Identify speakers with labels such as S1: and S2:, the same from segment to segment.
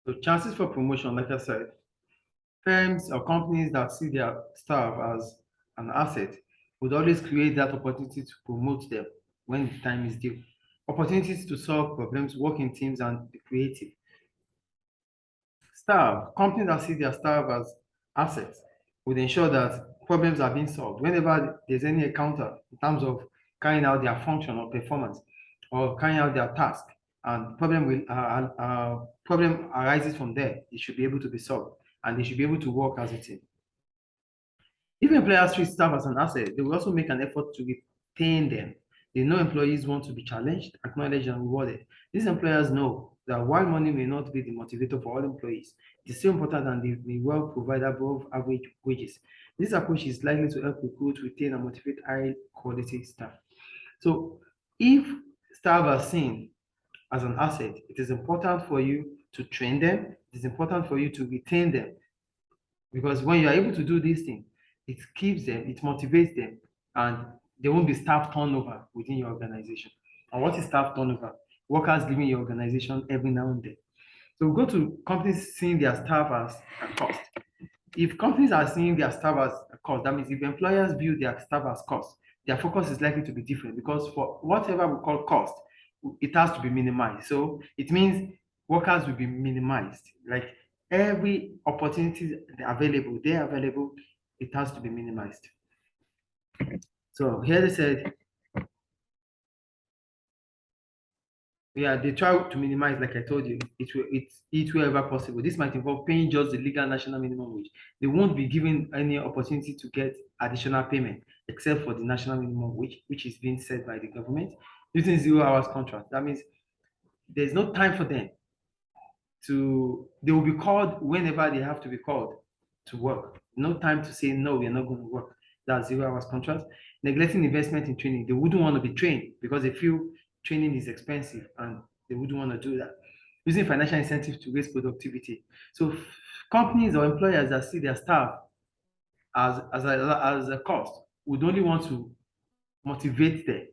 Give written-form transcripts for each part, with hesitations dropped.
S1: So chances for promotion, like I said, firms or companies that see their staff as an asset would always create that opportunity to promote them when the time is due. Opportunities to solve problems, work in teams, and be creative. Staff, companies that see their staff as assets would ensure that problems are being solved. Whenever there's any encounter in terms of carrying out their function or performance or carrying out their task, and problem arises from there, it should be able to be solved and they should be able to work as a team. If employers treat staff as an asset, they will also make an effort to retain them. They know employees want to be challenged, acknowledged, and rewarded. These employers know that while money may not be the motivator for all employees, it is still important that they may well provide above average wages. This approach is likely to help recruit, retain, and motivate high quality staff. So, if staff are seen as an asset, it is important for you to train them, it is important for you to retain them, because when you are able to do these things, it keeps them, it motivates them, and there won't be staff turnover within your organization. And what is staff turnover? Workers leaving your organization every now and then. So we go to companies seeing their staff as a cost. If companies are seeing their staff as a cost, that means if employers view their staff as cost, their focus is likely to be different, because for whatever we call cost, it has to be minimized. So it means workers will be minimized. Like every opportunity available, it has to be minimized. So here they said, yeah, they try to minimize, like I told you, it wherever possible. This might involve paying just the legal national minimum wage. They won't be given any opportunity to get additional payment except for the national minimum wage, which is being set by the government using 0 hours contract. That means there's no time for them they will be called whenever they have to be called to work. No time to say, no, we're not going to work. That's 0 hours contract. Neglecting investment in training. They wouldn't want to be trained because they feel training is expensive and they wouldn't want to do that. Using financial incentives to raise productivity. So companies or employers that see their staff as a cost would only want to motivate them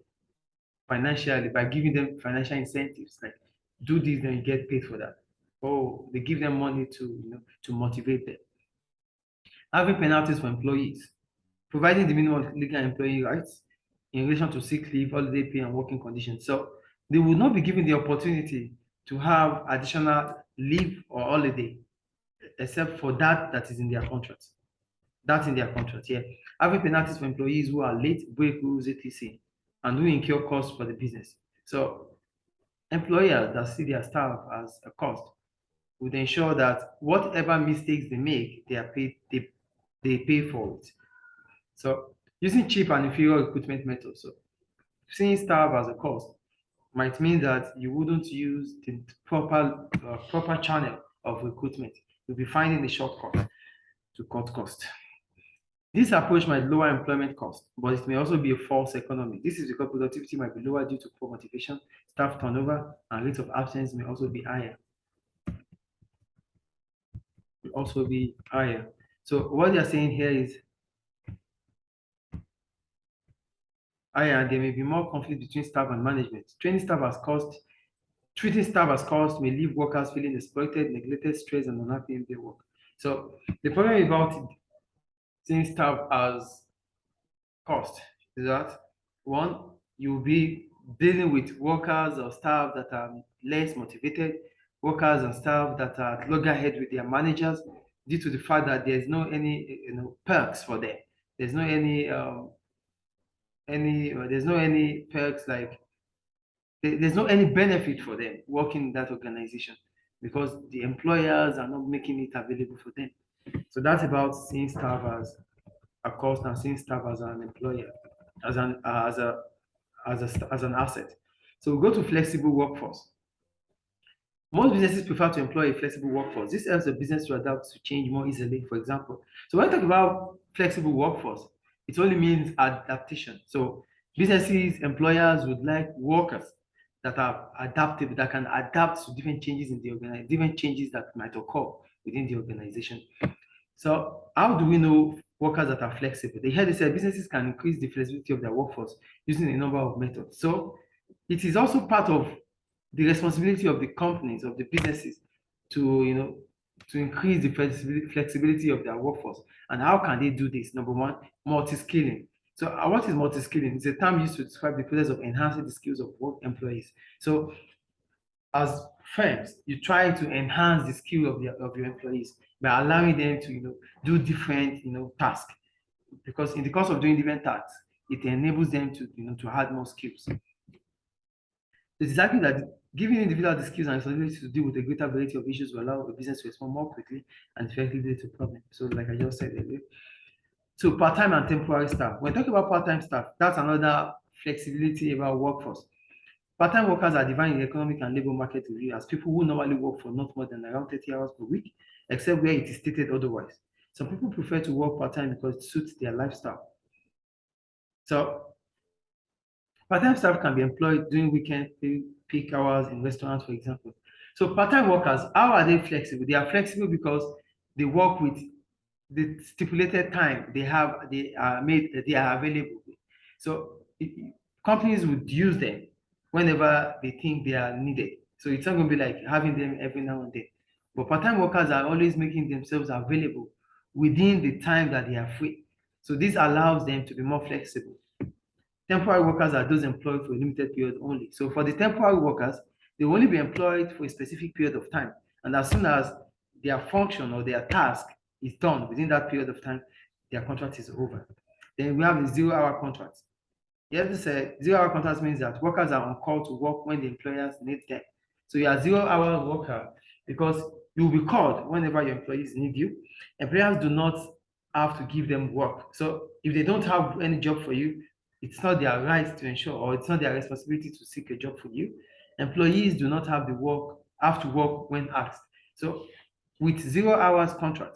S1: financially by giving them financial incentives, like do this, then you get paid for that. Or they give them money to motivate them. Having penalties for employees, providing the minimum legal employee rights in relation to sick leave, holiday pay, and working conditions. So they will not be given the opportunity to have additional leave or holiday, except for that is in their contract. That's in their contract, yeah. Having penalties for employees who are late, break rules, etc., and who incur costs for the business. So employers that see their staff as a cost would ensure that whatever mistakes they make, they are paid, they pay for it. So using cheap and inferior recruitment methods. So seeing staff as a cost might mean that you wouldn't use the proper channel of recruitment. You'll be finding a shortcut to cut cost. This approach might lower employment costs, but it may also be a false economy. This is because productivity might be lower due to poor motivation, staff turnover, and rates of absence may also be higher. So what they are saying here is higher, there may be more conflict between staff and management. Treating staff as cost may leave workers feeling exploited, neglected, stressed, and unhappy in their work. So the problem about seeing staff as cost is that, one, you'll be dealing with workers or staff that are less motivated, workers and staff that are loggerhead with their managers due to the fact that there's no any perks for them. There's no any perks, like there's no any benefit for them working in that organization because the employers are not making it available for them. So that's about seeing staff as a cost and seeing staff as an employer, as an asset. So we go to flexible workforce. Most businesses prefer to employ a flexible workforce. This helps the business to adapt to change more easily, for example. So when I talk about flexible workforce, it only means adaptation. So businesses, employers would like workers that are adaptive, that can adapt to different changes in the organization, different changes that might occur within the organization. So how do we know workers that are flexible? They heard they said businesses can increase the flexibility of their workforce using a number of methods. So it is also part of the responsibility of the companies, of the businesses, to to increase the flexibility of their workforce. And how can they do this? Number one, multi-skilling. So what is multi-skilling? It's a term used to describe the process of enhancing the skills of work employees. So as firms, you try to enhance the skill of your employees by allowing them to do different tasks, because in the course of doing different tasks, it enables them to to add more skills. It's exactly that giving individuals the skills and responsibilities to deal with a greater variety of issues will allow a business to respond more quickly and effectively to problems. So, like I just said earlier. So, part-time and temporary staff. When talking about part-time staff, that's another flexibility about workforce. Part-time workers are defined in the economic and labor market review as people who normally work for not more than around 30 hours per week, except where it is stated otherwise. Some people prefer to work part-time because it suits their lifestyle. So, part-time staff can be employed during weekend peak hours in restaurants, for example. So part-time workers, how are they flexible? They are flexible because they work with the stipulated time they are available. So companies would use them whenever they think they are needed. So it's not going to be like having them every now and then. But part-time workers are always making themselves available within the time that they are free. So this allows them to be more flexible. Temporary workers are those employed for a limited period only. So for the temporary workers, they will only be employed for a specific period of time. And as soon as their function or their task is done within that period of time, their contract is over. Then we have the 0-hour contract. You have to say 0-hour contract means that workers are on call to work when the employers need them. So you are 0-hour worker because you will be called whenever your employees need you. Employers do not have to give them work. So if they don't have any job for you, it's not their right to ensure, or it's not their responsibility to seek a job for you. Employees do not have to work when asked. So with 0 hours contract,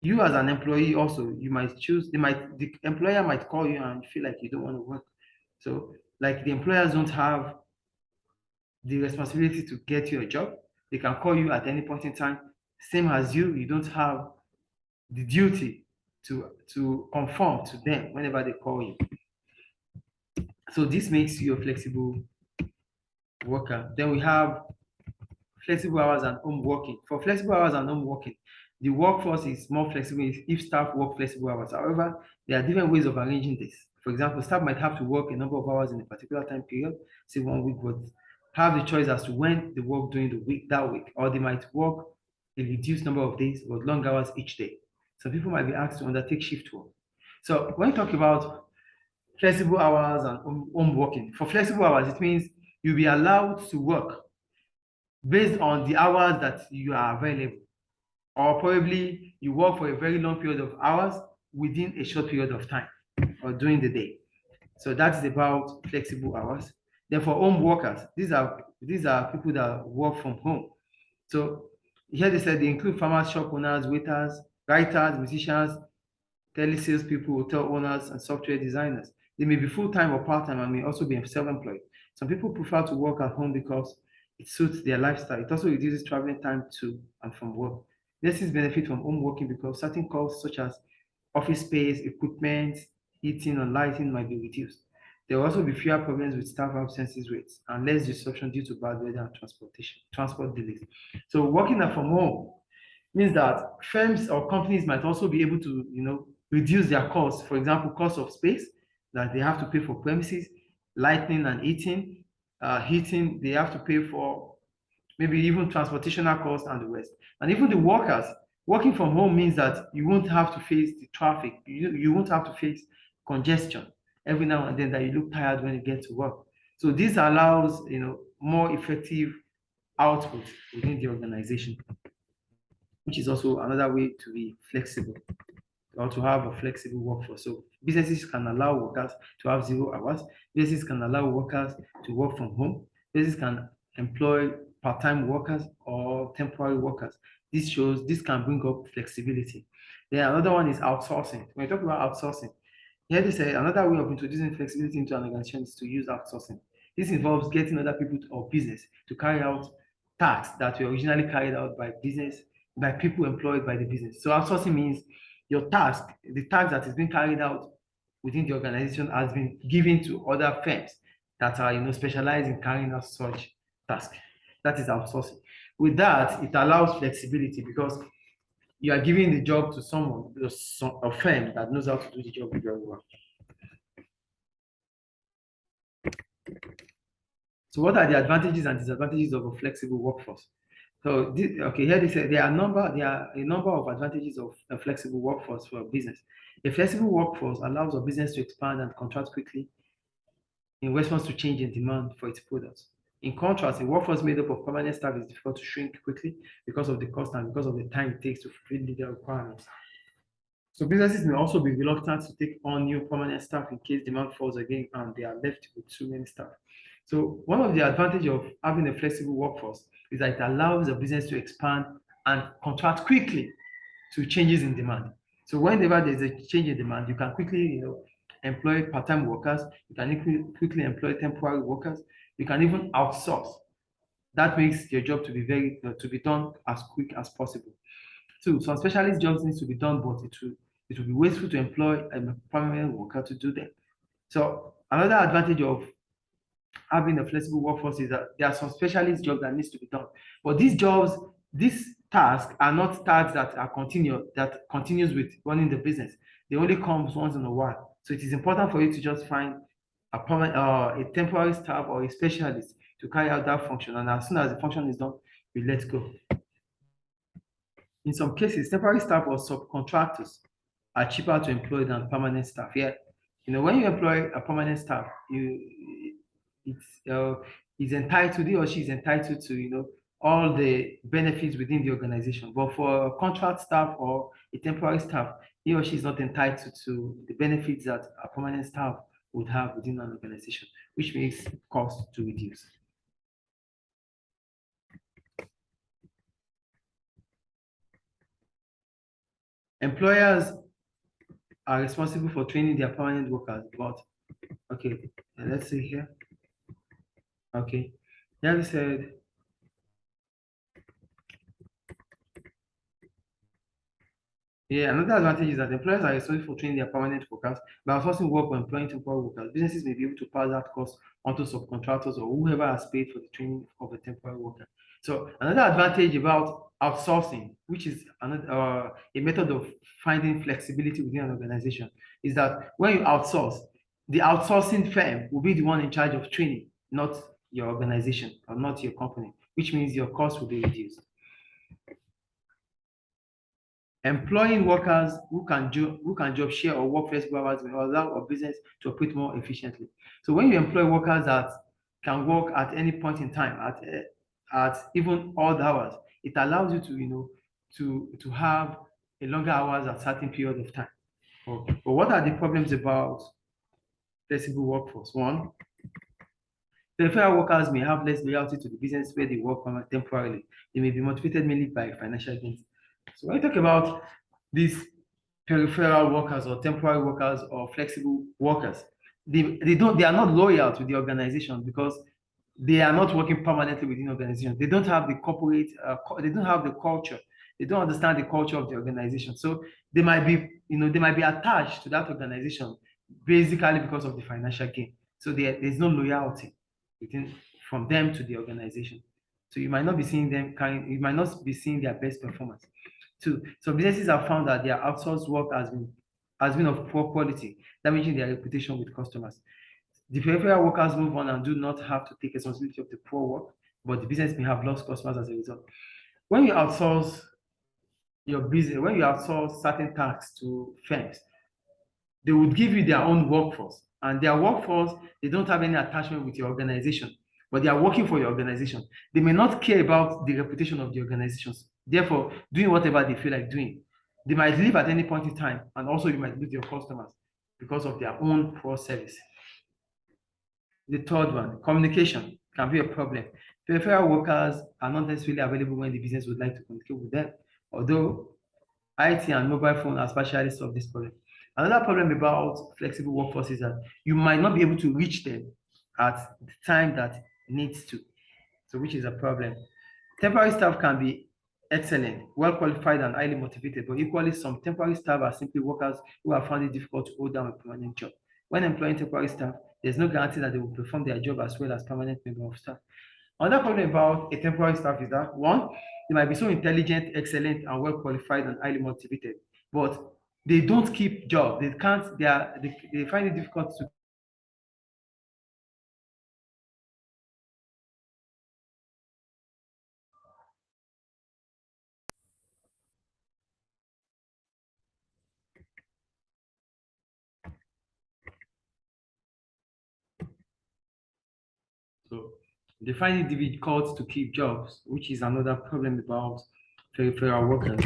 S1: you as an employee also, you might choose, the employer might call you and feel like you don't want to work. So like the employers don't have the responsibility to get you a job. They can call you at any point in time. Same as you don't have the duty to conform to them whenever they call you. So this makes you a flexible worker. Then we have flexible hours and home working. For flexible hours and home working, the workforce is more flexible if staff work flexible hours. However, there are different ways of arranging this. For example, staff might have to work a number of hours in a particular time period, say 1 week, but have the choice as to when they work during the week, that week, or they might work a reduced number of days, but long hours each day. Some people might be asked to undertake shift work. So when you talk about flexible hours and home working, for flexible hours, it means you'll be allowed to work based on the hours that you are available, or probably you work for a very long period of hours within a short period of time or during the day. So that's about flexible hours. Then for home workers, these are people that work from home. So here they said they include farmers, shop owners, waiters, writers, musicians, telesales people, hotel owners, and software designers. They may be full-time or part-time and may also be self-employed. Some people prefer to work at home because it suits their lifestyle. It also reduces traveling time to and from work. Nurses benefit from home working because certain costs such as office space, equipment, heating, and lighting might be reduced. There will also be fewer problems with staff absences rates and less disruption due to bad weather and transport delays. So working from home means that firms or companies might also be able to, reduce their costs. For example, cost of space that they have to pay for premises, lighting and heating. Heating, they have to pay for maybe even transportational costs and the rest. And even the workers, working from home means that you won't have to face the traffic. You won't have to face congestion every now and then that you look tired when you get to work. So this allows, more effective output within the organization, which is also another way to be flexible or to have a flexible workforce. So businesses can allow workers to have 0 hours. Businesses can allow workers to work from home. Businesses can employ part-time workers or temporary workers. This can bring up flexibility. Then another one is outsourcing. When you talk about outsourcing, here they say another way of introducing flexibility into an organization is to use outsourcing. This involves getting other people or business to carry out tasks that were originally carried out by people employed by the business. So outsourcing means the task that is being carried out within the organization has been given to other firms that are specialized in carrying out such tasks. That is outsourcing. With that, it allows flexibility because you are giving the job to someone, a firm that knows how to do the job very well. So what are the advantages and disadvantages of a flexible workforce? So okay, here they say there are a number of advantages of a flexible workforce for a business. A flexible workforce allows a business to expand and contract quickly in response to change in demand for its products. In contrast, a workforce made up of permanent staff is difficult to shrink quickly because of the cost and because of the time it takes to fulfill legal requirements. So businesses may also be reluctant to take on new permanent staff in case demand falls again and they are left with too many staff. So one of the advantages of having a flexible workforce is that it allows a business to expand and contract quickly to changes in demand. So whenever there's a change in demand, you can quickly, employ part-time workers. You can quickly employ temporary workers. You can even outsource. That makes your job to be done as quick as possible. Two, some specialist jobs need to be done, but it will be wasteful to employ a permanent worker to do them. So another advantage of having a flexible workforce is that there are some specialist jobs that needs to be done. But these tasks are not tasks that are continuous with running the business. They only comes once in a while. So it is important for you to just find a temporary staff or a specialist to carry out that function. And as soon as the function is done, we let go. In some cases, temporary staff or subcontractors are cheaper to employ than permanent staff. Yeah, when you employ a permanent staff, he's entitled, he or she is entitled to all the benefits within the organization. But for a contract staff or a temporary staff, he or she is not entitled to the benefits that a permanent staff would have within an organization, which makes cost to reduce. Employers are responsible for training their permanent workers, but okay, let's see here. Okay, yeah, we said yeah, another advantage is that employers are responsible for training their permanent workers. By outsourcing work or employing temporary workers, businesses may be able to pass that cost onto subcontractors or whoever has paid for the training of a temporary worker. So another advantage about outsourcing, which is a method of finding flexibility within an organization, is that when you outsource, the outsourcing firm will be the one in charge of training, not your organization or not your company, which means your cost will be reduced. Employing workers who can job share or work flexible hours will allow a business to operate more efficiently. So when you employ workers that can work at any point in time, at even odd hours, it allows you to have a longer hours at certain period of time. But what are the problems about flexible workforce? One, peripheral workers may have less loyalty to the business where they work temporarily. They may be motivated mainly by financial gains. So when you talk about these peripheral workers or temporary workers or flexible workers, they are not loyal to the organization because they are not working permanently within the organization. They don't have the corporate, they don't have the culture. They don't understand the culture of the organization. So they might be attached to that organization basically because of the financial gain. So there's no loyalty from them to the organization. So you might not be seeing you might not be seeing their best performance. Two, so businesses have found that their outsourced work has been of poor quality, damaging their reputation with customers. The peripheral workers move on and do not have to take responsibility of the poor work, but the business may have lost customers as a result. When you outsource your business, when you outsource certain tasks to firms, they would give you their own workforce, and their workforce, they don't have any attachment with your organization, but they are working for your organization. They may not care about the reputation of the organizations, therefore doing whatever they feel like doing. They might leave at any point in time, and also you might lose your customers because of their own poor service. The third one, communication can be a problem. Peripheral workers are not necessarily available when the business would like to communicate with them, although IT and mobile phone are partially solve this problem. Another problem about flexible workforce is that you might not be able to reach them at the time that needs to, so which is a problem. Temporary staff can be excellent, well qualified, and highly motivated, but equally, some temporary staff are simply workers who have found it difficult to hold down a permanent job. When employing temporary staff, there's no guarantee that they will perform their job as well as permanent member of staff. Another problem about a temporary staff is that one, they might be so intelligent, excellent, and well qualified and highly motivated, but they don't keep job. They can't. They find it difficult to. So they find it difficult to keep jobs, which is another problem about peripheral workers.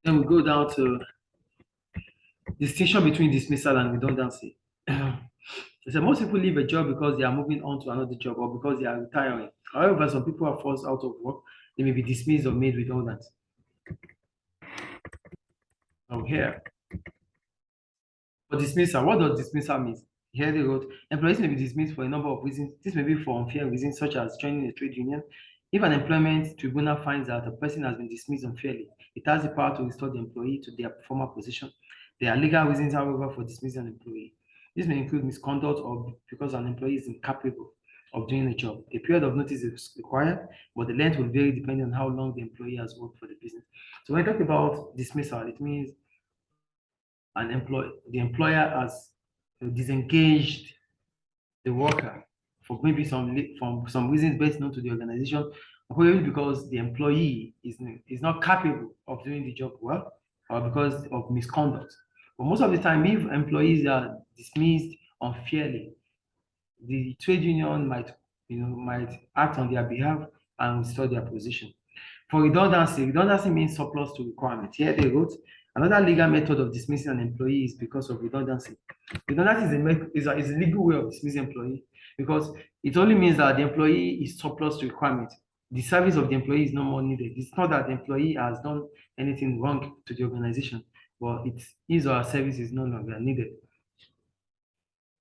S1: Then we go down to distinction between dismissal and redundancy. So most people leave a job because they are moving on to another job or because they are retiring. However, some people are forced out of work. They may be dismissed or made redundant. Now here, for dismissal, what does dismissal mean? Here they wrote, employees may be dismissed for a number of reasons. This may be for unfair reasons such as joining a trade union. If an employment tribunal finds that a person has been dismissed unfairly, it has the power to restore the employee to their former position. There are legal reasons, however, for dismissing an employee. This may include misconduct or because an employee is incapable of doing the job. A period of notice is required, but the length will vary depending on how long the employee has worked for the business. So when I talk about dismissal, it means the employer has disengaged the worker for maybe from some reasons best known to the organization, or probably because the employee is not capable of doing the job well, or because of misconduct. But most of the time, if employees are dismissed unfairly, the trade union might act on their behalf and restore their position. For redundancy, redundancy means surplus to requirement. Here they wrote, another legal method of dismissing an employee is because of redundancy. Redundancy is a legal way of dismissing employee because it only means that the employee is surplus to requirement. The service of the employee is no more needed. It's not that the employee has done anything wrong to the organization, but his or her service is no longer needed.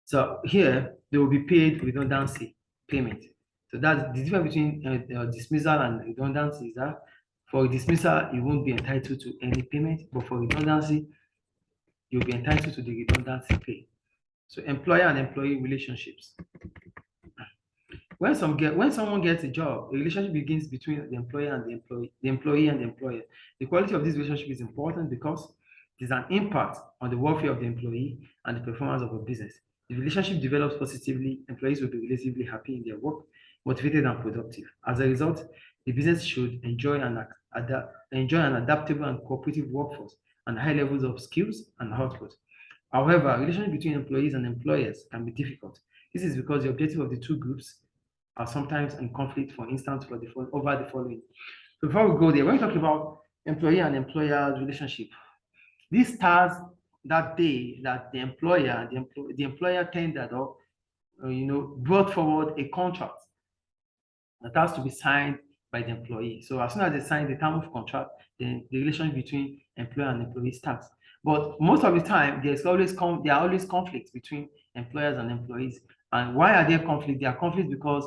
S1: So here they will be paid redundancy payment. So that's the difference between dismissal and redundancy is that for dismissal, you won't be entitled to any payment, but for redundancy, you'll be entitled to the redundancy pay. So employer and employee relationships. When someone gets a job, the relationship begins between the employer and the employee and the employer. The quality of this relationship is important because there's an impact on the welfare of the employee and the performance of a business. If the relationship develops positively, employees will be relatively happy in their work, motivated and productive. As a result, the business should enjoy an adaptable and cooperative workforce and high levels of skills and output. However, relationship between employees and employers can be difficult. This is because the objective of the two groups are sometimes in conflict, for instance, over the following. So before we go there, when we talk about employee and employer's relationship, this starts that day that the employer tendered or brought forward a contract that has to be signed by the employee. So as soon as they sign the term of contract, then the relationship between employer and employee starts. But most of the time, there are always conflicts between employers and employees. And why are there conflicts? There are conflicts because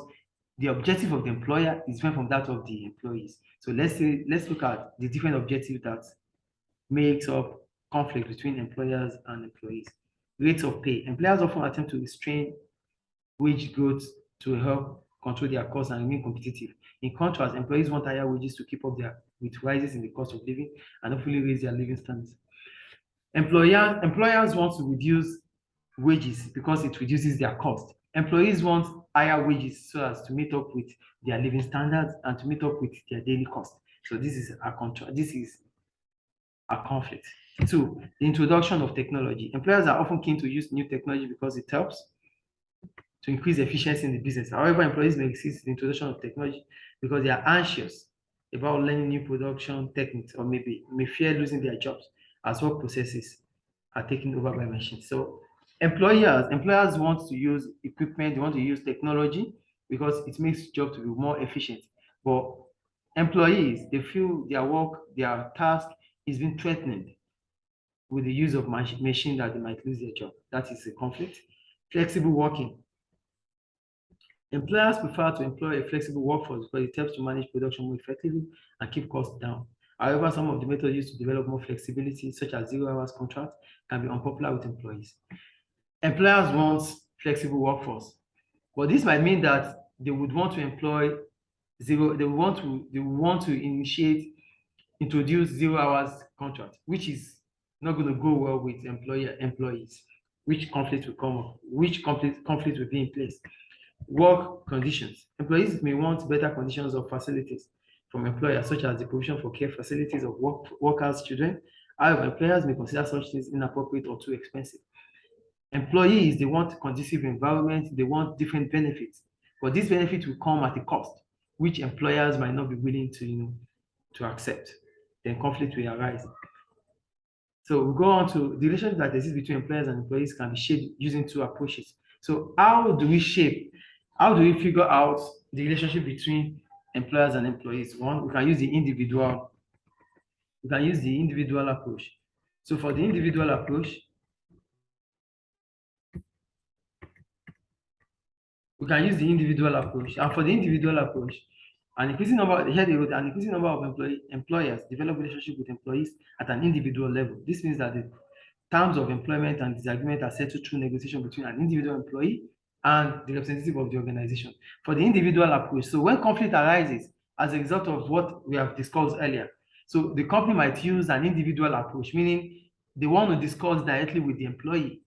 S1: the objective of the employer is different from that of the employees. So let's look at the different objectives that makes up conflict between employers and employees. Rates of pay. Employers often attempt to restrain wage growth to help control their costs and remain competitive. In contrast, employees want higher wages to keep up with rises in the cost of living and hopefully raise their living standards. Employers want to reduce wages because it reduces their cost. Employees want higher wages so as to meet up with their living standards and to meet up with their daily cost. So this is a conflict. Two, the introduction of technology. Employers are often keen to use new technology because it helps to increase efficiency in the business. However, employees may resist the introduction of technology because they are anxious about learning new production techniques or may fear losing their jobs as work processes are taken over by machines. So employers want to use equipment, they want to use technology because it makes the job to be more efficient. But employees, they feel their task is being threatened with the use of machine that they might lose their job. That is a conflict. Flexible working. Employers prefer to employ a flexible workforce because it helps to manage production more effectively and keep costs down. However, some of the methods used to develop more flexibility, such as 0 hours contract, can be unpopular with employees. Employers want flexible workforce, but this might mean that they would want to employ zero. They want to introduce 0 hours contract, which is not going to go well with employees. Which conflict will come up? Which conflict will be in place? Work conditions. Employees may want better conditions of facilities from employers, such as the provision for care facilities of workers' children. However, employers may consider such things inappropriate or too expensive. Employees, they want conducive environment, they want different benefits, but these benefits will come at a cost, which employers might not be willing to, to accept. Then conflict will arise. So we go on to the relationship that exists between employers and employees can be shaped using 2 approaches. So how do we figure out the relationship between employers and employees? One, we can use the individual approach. So for the individual approach, we can use the individual approach. And for the individual approach, an increasing number of employers develop relationship with employees at an individual level. This means that the terms of employment and disagreement are settled through negotiation between an individual employee and the representative of the organization. For the individual approach, so when conflict arises as a result of what we have discussed earlier, so the company might use an individual approach, meaning they want to discuss directly with the employee,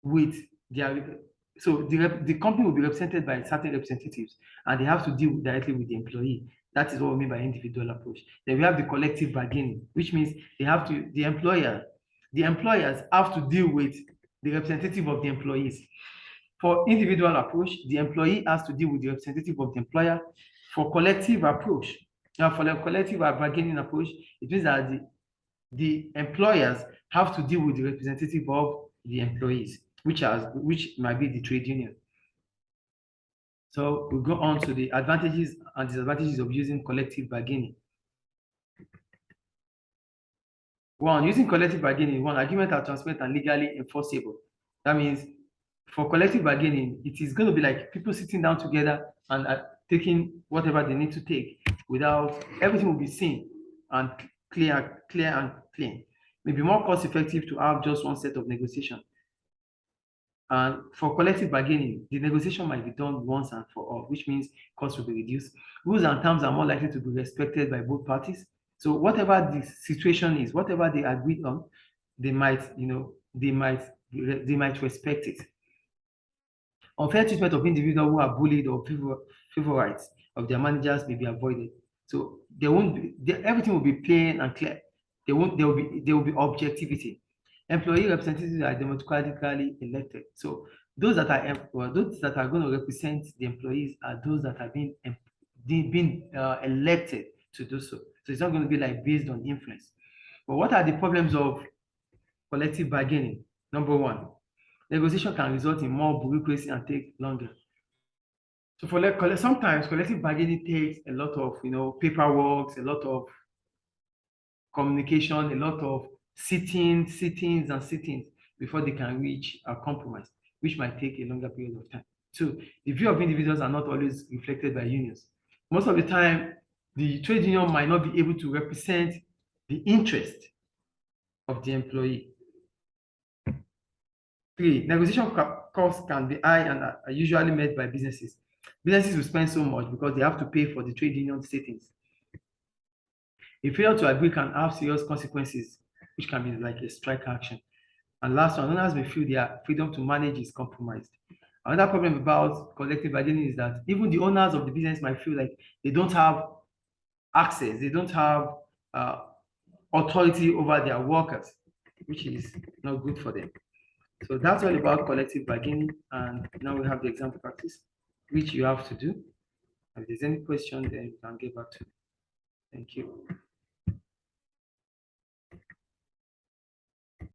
S1: with their so the company will be represented by certain representatives, and they have to deal directly with the employee. That is what we mean by individual approach. Then we have the collective bargaining, which means the employers have to deal with the representative of the employees. For individual approach, the employee has to deal with the representative of the employer. For collective approach, for the collective bargaining approach, it means that the employers have to deal with the representative of the employees, which might be the trade union. So we'll go on to the advantages and disadvantages of using collective bargaining. One, using collective bargaining, agreements are transparent and legally enforceable. That means for collective bargaining, it is going to be like people sitting down together and taking whatever they need to take without everything will be seen and clear and clean. It may be more cost effective to have just one set of negotiation. And for collective bargaining, the negotiation might be done once and for all, which means costs will be reduced. Rules and terms are more likely to be respected by both parties. So whatever the situation is, whatever they agreed on, they might respect it. Unfair treatment of individuals who are bullied or favorites of their managers may be avoided. So everything will be plain and clear. There will be objectivity. Employee representatives are democratically elected. So those that are going to represent the employees are those that have been elected to do so. So it's not going to be like based on influence. But what are the problems of collective bargaining? Number one, negotiation can result in more bureaucracy and take longer. So sometimes collective bargaining takes a lot of paperwork, a lot of communication, a lot of sittings before they can reach a compromise, which might take a longer period of time. So the view of individuals are not always reflected by unions. Most of the time, the trade union might not be able to represent the interest of the employee. 3, negotiation costs can be high and are usually met by businesses. Businesses will spend so much because they have to pay for the trade union sittings. A failure to agree can have serious consequences, which can be like a strike action. And last one, owners may feel their freedom to manage is compromised. Another problem about collective bargaining is that even the owners of the business might feel like they don't have access, they don't have authority over their workers, which is not good for them. So that's all about collective bargaining. And now we have the example practice, which you have to do. If there's any question, then you can get back to me. Thank you.